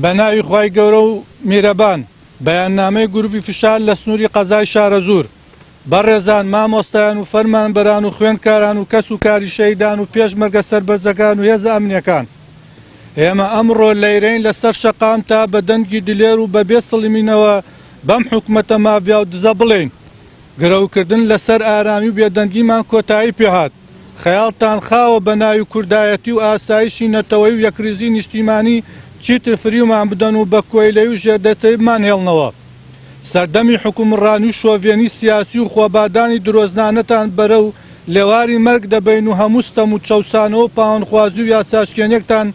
بەناوی خوای گەورە و میرەبان بەیاننامەی گروپی فشار لە سنووری قەزای شارەزور بەڕێزان مامۆستایان و فەرمانبەران و خوێندکاران و کەس و کاری شەیدان و پێشمەرگە سەربەرزەکان و هێزە ئەمنیەکان ئێمە ئەمڕۆ لەیرەین لەسەر شەقام تا بە دەنگی دلێر و بەبێ سڵمینەوە بەم حکومەتە مافیا و دزە بڵێین گرەوکردن لەسەر ئارامی و بێدەنگیمان کۆتایی پێهات خەیاڵتان خاوە بە ناوی کوردایەتی و ئاسایشی نەتەوەی و یەکریزی نیشتیمانی چیتر فریومان بدەن و بە کۆیلەی و ژێردەتەیمان هێڵنەوە سەردەمی حکومڕانی و شۆڤێنی سیاسی و خۆبادانی درۆزنانەتان بەرە و لێواری مەرگ دەبین و هەموو ستەم و چەوسانەوە و پاوەندخوازی و یاساشکێنێکتان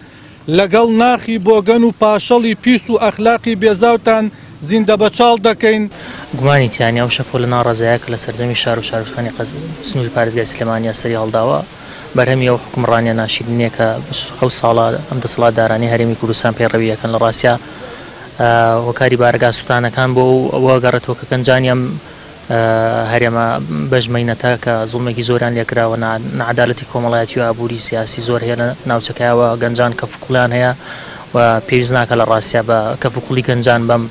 لەگەڵ ناخی بۆگەن و پاشەڵی پیس و ئەخلاقی بێزاوتان زیندە بەچاڵ دەکەین. گومانی تیانیا و شەپۆ لە ناڕەزایە کە لە سەرجەمی شار و شارۆچکانی سنووری پارێزگای سلێمانیا سەری هەڵداوە بەرهەمی ئەو حکومڕانیە ناشرینیە کە 7 ساڵە ئەم دەسەڵاتدارانی هەرێمی کوردستان پێڕەویەکەن لە ڕاستیا وەکاری بارگا سوتانەکان بۆ ئەوە گەڕێتەوە کە گەنجانی ئەم هەرێمە بەژمەینەتە کە زوڵمێکی زۆریان لێکراوە نەعەدالەتی کۆمەڵایەتی و ئابووری سیاسی زۆر هەیە لە ناوچەکەیەوە گەنجان کەفوکوڵیان هەیە و پێویست ناکە لە ڕاستیا بە کەفوکوڵی گەنجان بەم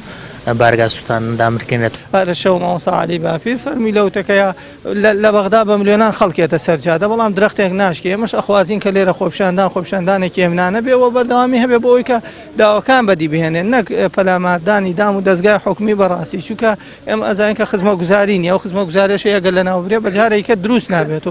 بارگا سوتان دامرکێنێت. لە شەو مامۆستا عەلی باپیر فەرمی لەوتەکەیە لە بەغدا بە ملیۆنان خەڵکێتە سەرجادە بەڵام درەختێک ناشکێ ئێمەش ئەخوازین کە لێرە خۆپیشاندانێکی ئێمنانە بێ و بەردەوامی هەبێ بۆ ئەوەی کە داواکان بەدی بهێنێن نەک پەلاماردانی دام و دەستگای حکومی بەڕاستی چونکە ئێمە ئەزانین کە خزمەتگوزاری نیە و خزمەتگوزاریش ئەگەر لە ناوبرێ بەجارێکە دروست نابێت.